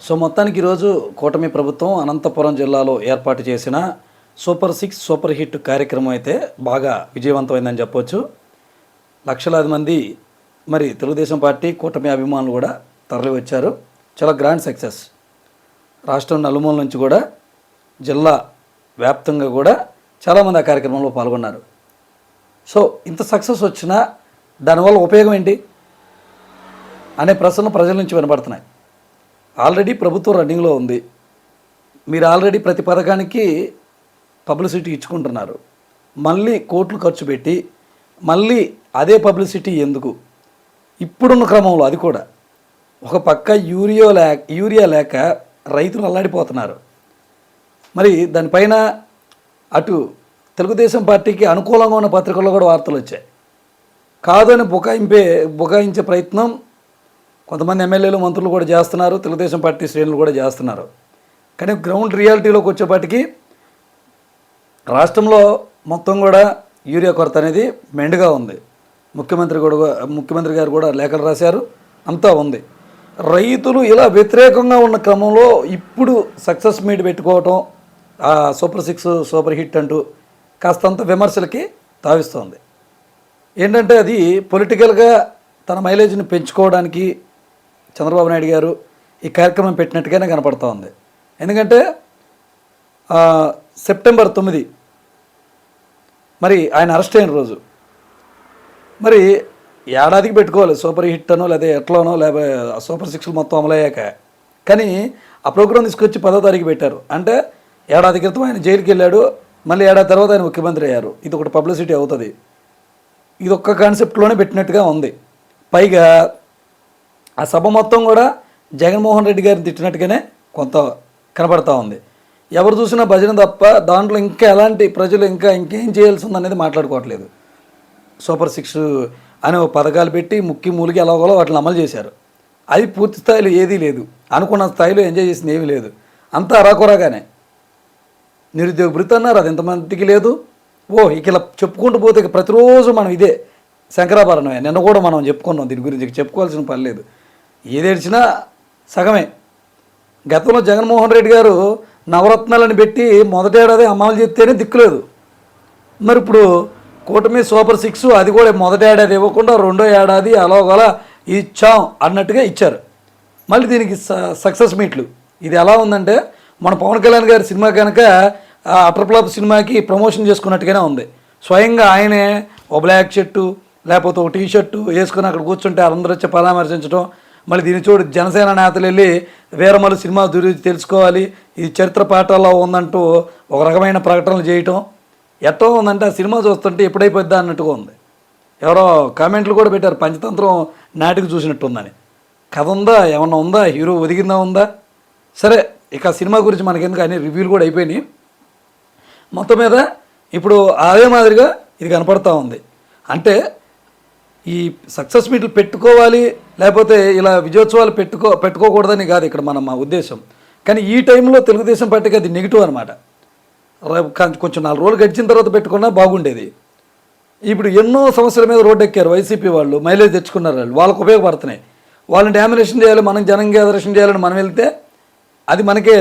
So మొత్తానికి ఈరోజు కూటమి ప్రభుత్వం అనంతపురం జిల్లాలో ఏర్పాటు చేసిన సూపర్ 6 సూపర్ హిట్ కార్యక్రమం అయితే బాగా విజయవంతమైందని చెప్పొచ్చు. లక్షలాది మంది మరి తెలుగుదేశం పార్టీ కూటమి అభిమానులు కూడా తరలి వచ్చారు. చాలా గ్రాండ్ సక్సెస్. రాష్ట్రం నలుమూల నుంచి కూడా జిల్లా వ్యాప్తంగా కూడా చాలామంది ఆ కార్యక్రమంలో పాల్గొన్నారు. సో ఇంత సక్సెస్ వచ్చినా దానివల్ల ఉపయోగం ఏంటి అనే ప్రశ్నలు ప్రజల నుంచి వినబడుతున్నాయి. ఆల్రెడీ ప్రభుత్వం రన్నింగ్లో ఉంది. మీరు ఆల్రెడీ ప్రతి పథకానికి పబ్లిసిటీ ఇచ్చుకుంటున్నారు. మళ్ళీ కోట్లు ఖర్చు పెట్టి మళ్ళీ అదే పబ్లిసిటీ ఎందుకు? ఇప్పుడున్న క్రమంలో అది కూడా ఒక పక్క యూరియా లేక రైతులు అల్లాడిపోతున్నారు. మరి దానిపైన అటు తెలుగుదేశం పార్టీకి అనుకూలంగా ఉన్న పత్రికల్లో కూడా వార్తలు వచ్చాయి. కాదని బుకాయించే ప్రయత్నం కొంతమంది ఎమ్మెల్యేలు మంత్రులు కూడా చేస్తున్నారు, తెలుగుదేశం పార్టీ శ్రేణులు కూడా చేస్తున్నారు. కానీ గ్రౌండ్ రియాలిటీలోకి వచ్చేపాటికి రాష్ట్రంలో మొత్తం కూడా యూరియా కొరత అనేది మెండుగా ఉంది. ముఖ్యమంత్రి గారు కూడా లేఖలు రాశారు, అంతా ఉంది. రైతులు ఇలా వ్యతిరేకంగా ఉన్న క్రమంలో ఇప్పుడు సక్సెస్ మీట్ పెట్టుకోవటం, ఆ సూపర్ 6 సూపర్ హిట్ అంటూ కాస్తంత విమర్శలకి తావిస్తోంది. ఏంటంటే అది పొలిటికల్గా తన మైలేజ్ని పెంచుకోవడానికి చంద్రబాబు నాయుడు గారు ఈ కార్యక్రమం పెట్టినట్టుగానే కనపడుతూ ఉంది. ఎందుకంటే సెప్టెంబర్ 9 మరి ఆయన అరెస్ట్ అయిన రోజు. మరి ఏడాదికి పెట్టుకోవాలి సూపర్ హిట్ అనో లేదా ఎట్లోనో లేకపోతే సూపర్ 6 మొత్తం అమలయ్యాక. కానీ ఆ ప్రోగ్రాం తీసుకొచ్చి 10వ తారీఖు పెట్టారు. అంటే ఏడాది క్రితం ఆయన జైలుకి వెళ్ళాడు, మళ్ళీ ఏడాది తర్వాత ఆయన ముఖ్యమంత్రి అయ్యారు. ఇది ఒకటి పబ్లిసిటీ అవుతుంది. ఇది ఒక్క కాన్సెప్ట్లోనే పెట్టినట్టుగా ఉంది. పైగా ఆ సభ మొత్తం కూడా జగన్మోహన్ రెడ్డి గారిని తిట్టినట్టుగానే కొంత కనబడతా ఉంది. ఎవరు చూసినా భజన తప్ప దాంట్లో ఇంకా ఎలాంటి ప్రజలు ఇంకేం చేయాల్సి ఉందనేది మాట్లాడుకోవట్లేదు. సూపర్ 6 అనే పథకాలు పెట్టి మూలికి ఎలాగోలో వాటిని అమలు చేశారు. అది పూర్తి స్థాయిలో ఏదీ లేదు, అనుకున్న స్థాయిలో ఎంజాయ్ చేసింది ఏమీ లేదు. అంతా అరాకొరాగానే. నిరుద్యోగ భృతి అన్నారు, అది ఎంతమందికి లేదు. ఇక ఇలా చెప్పుకుంటూ పోతే ప్రతిరోజు మనం ఇదే శంకరాభరణమే. నిన్న కూడా మనం చెప్పుకున్నాం, దీని గురించి చెప్పుకోవాల్సిన పని లేదు. ఏదేడ్చినా సగమే. గతంలో జగన్మోహన్ రెడ్డి గారు నవరత్నాలను పెట్టి మొదటేడాది అమలు చేస్తేనే దిక్కులేదు. మరి ఇప్పుడు కూటమి సూపర్ 6 అది కూడా మొదటి ఏడాది ఇవ్వకుండా రెండో ఏడాది అలాగలా ఇచ్చాం అన్నట్టుగా ఇచ్చారు. మళ్ళీ దీనికి సక్సెస్ మీట్లు. ఇది ఎలా ఉందంటే మన పవన్ కళ్యాణ్ గారి సినిమా కనుక అటర్ప్లాప్ సినిమాకి ప్రమోషన్ చేసుకున్నట్టుగానే ఉంది. స్వయంగా ఆయనే ఓ బ్లాక్ షర్టు లేకపోతే ఒక టీ షర్టు వేసుకుని అక్కడ కూర్చుంటే అందరూ వచ్చి పరామర్శించడం. మళ్ళీ దీని చూడు జనసేన నేతలు వెళ్ళి వీరమల్లు సినిమా గురించి తెలుసుకోవాలి, ఇది చరిత్ర పాఠాల్లో ఉందంటూ ఒక రకమైన ప్రకటనలు చేయటం. ఎట్టో ఉందంటే ఆ సినిమా చూస్తుంటే ఎప్పుడైపోద్దా అన్నట్టుగా ఉంది. ఎవరో కామెంట్లు కూడా పెట్టారు, పంచతంత్రం నాటికి చూసినట్టు ఉందని. కథ ఉందా, ఏమన్నా ఉందా, హీరో ఒదిగిందా ఉందా? సరే, ఇక సినిమా గురించి మనకెందుకు అన్ని రివ్యూలు కూడా అయిపోయినాయి. మొత్తం మీద ఇప్పుడు అదే మాదిరిగా ఇది కనపడతా ఉంది. అంటే ఈ సక్సెస్ మీట్లు పెట్టుకోవాలి లేకపోతే ఇలా విజయోత్సవాలు పెట్టుకోకూడదని కాదు ఇక్కడ మా ఉద్దేశం. కానీ ఈ టైంలో తెలుగుదేశం పార్టీకి అది నెగిటివ్ అనమాట. కొంచెం 4 రోజులు గడిచిన తర్వాత పెట్టుకున్నా బాగుండేది. ఇప్పుడు ఎన్నో సమస్యల మీద రోడ్డు ఎక్కారు వైసీపీ వాళ్ళు, మైలేజ్ తెచ్చుకున్నారు. వాళ్ళకు ఉపయోగపడుతున్నాయి. వాళ్ళని డామినేషన్ చేయాలి, మనం జనంగా దర్శనం చేయాలని మనం వెళ్తే అది మనకే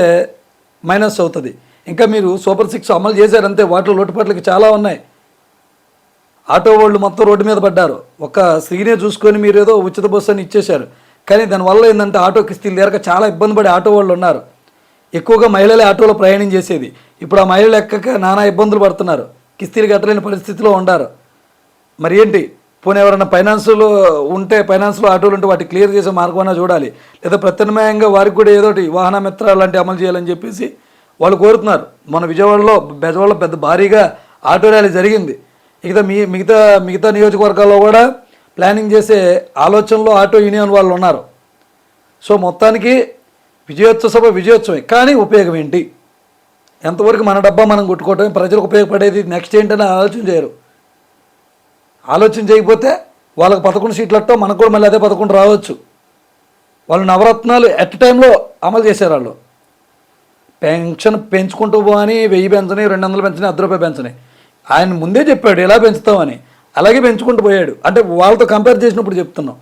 మైనస్ అవుతుంది. ఇంకా మీరు సూపర్ 6 అమలు చేశారంటే వాటిలో లోటుపాట్లకి చాలా ఉన్నాయి. ఆటో వాళ్ళు మొత్తం రోడ్డు మీద పడ్డారు. ఒక స్త్రీనే చూసుకొని మీరు ఏదో ఉచిత బస్సు అని ఇచ్చేశారు. కానీ దానివల్ల ఏంటంటే ఆటో కిస్తీలు లేక చాలా ఇబ్బంది పడే ఆటో వాళ్ళు ఉన్నారు. ఎక్కువగా మహిళలే ఆటోలో ప్రయాణం చేసేది. ఇప్పుడు ఆ మహిళలు ఎక్కక నానా ఇబ్బందులు పడుతున్నారు, కిస్తీలు కట్టలేని పరిస్థితిలో ఉన్నారు. మరి ఏంటి, పోనీ ఎవరైనా ఫైనాన్స్లో ఉంటే ఫైనాన్స్లో ఆటోలు ఉంటే వాటి క్లియర్ చేసే మార్గమైనా చూడాలి. లేదా ప్రత్యామ్నాయంగా వారికి కూడా ఏదోటి వాహన మిత్ర లాంటి అమలు చేయాలని చెప్పేసి వాళ్ళు కోరుతున్నారు. మన విజయవాడలో బెజవాడలో పెద్ద భారీగా ఆటో ర్యాలీ జరిగింది. ఇక మిగతా నియోజకవర్గాల్లో కూడా ప్లానింగ్ చేసే ఆలోచనలో ఆటో యూనియన్ వాళ్ళు ఉన్నారు. సో మొత్తానికి విజయోత్సవమే. కానీ ఉపయోగం ఏంటి? ఎంతవరకు మన డబ్బా మనం కొట్టుకోవటం, ప్రజలకు ఉపయోగపడేది నెక్స్ట్ ఏంటని ఆలోచన చేయరు. ఆలోచన చేయకపోతే వాళ్ళకి 11 సీట్లు అట్టో మనకు కూడా మళ్ళీ అదే 11 రావచ్చు. వాళ్ళు నవరత్నాలు ఎట్ టైంలో అమలు చేశారు. వాళ్ళు పెన్షన్ పెంచుకుంటూ పోని 1000 పెంచని, 200 పెంచని, ₹10 పెంచని ఆయన ముందే చెప్పాడు ఎలా పెంచుతామని. అలాగే పెంచుకుంటూ పోయాడు. అంటే వాళ్ళతో కంపేర్ చేసినప్పుడు చెప్తున్నాం.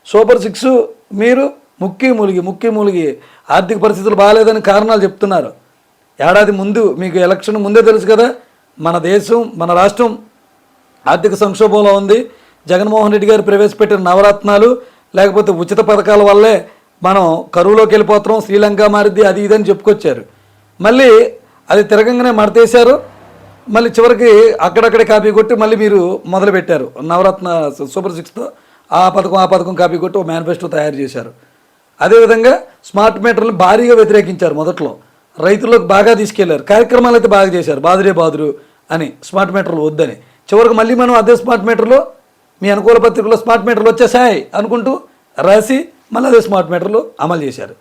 సూపర్ 6 మీరు ముక్కి మూలిగి ఆర్థిక పరిస్థితులు బాగాలేదని కారణాలు చెప్తున్నారు. ఏడాది ముందు మీకు ఎలక్షన్ ముందే తెలుసు కదా, మన దేశం మన రాష్ట్రం ఆర్థిక సంక్షోభంలో ఉంది. జగన్మోహన్ రెడ్డి గారు ప్రవేశపెట్టిన నవరత్నాలు లేకపోతే ఉచిత పథకాల వల్లే మనం కరువులోకి వెళ్ళిపోతున్నాం, శ్రీలంక మారిద్ది అది ఇదని చెప్పుకొచ్చారు. మళ్ళీ అది తిరగంగానే మడతేశారు. మళ్ళీ చివరికి అక్కడక్కడే కాపీ కొట్టి మళ్ళీ మీరు మొదలుపెట్టారు నవరత్న సూపర్ 6తో ఆ పథకం కాపీ కొట్టి ఒక మేనిఫెస్టో తయారు చేశారు. అదేవిధంగా స్మార్ట్ మీటర్లు భారీగా వ్యతిరేకించారు. మొదట్లో రైతులకు బాగా తీసుకెళ్లారు, కార్యక్రమాలు అయితే బాగా చేశారు, బాదురు అని స్మార్ట్ మీటర్లు వద్దని. చివరికి మళ్ళీ మనం అదే స్మార్ట్ మీటర్లో మీ అనుకూల పత్రికలో స్మార్ట్ మీటర్లు వచ్చేసాయి అనుకుంటూ రాసి మళ్ళీ అదే స్మార్ట్ మీటర్లు అమలు చేశారు.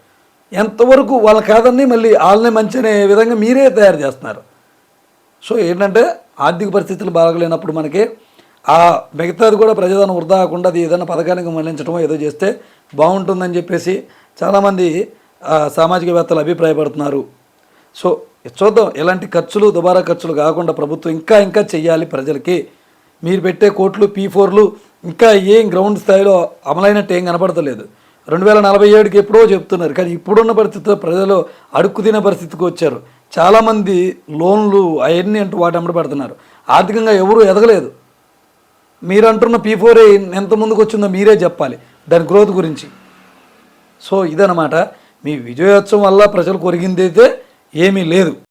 ఎంతవరకు వాళ్ళ కాదని మళ్ళీ వాళ్ళనే మంచి అనే విధంగా మీరే తయారు చేస్తున్నారు. సో ఏంటంటే ఆర్థిక పరిస్థితులు బాగలేనప్పుడు మనకి ఆ మిగతాది కూడా ప్రజాధనం వృధా కాకుండా అది ఏదైనా పథకానికి మళ్లించడమో ఏదో చేస్తే బాగుంటుందని చెప్పేసి చాలామంది సామాజికవేత్తలు అభిప్రాయపడుతున్నారు. సో చూద్దాం, ఎలాంటి ఖర్చులు దుబారా ఖర్చులు కాకుండా ప్రభుత్వం ఇంకా చెయ్యాలి ప్రజలకి. మీరు పెట్టే కోట్లు P4లు ఇంకా ఏం గ్రౌండ్ స్థాయిలో అమలైనట్టు ఏం కనపడతలేదు. 2047కి ఎప్పుడో చెప్తున్నారు, కానీ ఇప్పుడున్న పరిస్థితిలో ప్రజలు అడుక్కు తినే పరిస్థితికి వచ్చారు. చాలామంది లోన్లు అవన్నీ అంటూ వాటి అమ్మడి పడుతున్నారు. ఆర్థికంగా ఎవరూ ఎదగలేదు. మీరు అంటున్న P4 ఎంత ముందుకు వచ్చిందో మీరే చెప్పాలి దాని గ్రోత్ గురించి. సో ఇదన్నమాట, మీ విజయోత్సవం వల్ల ప్రజలు కొరిగింది అయితే ఏమీ లేదు.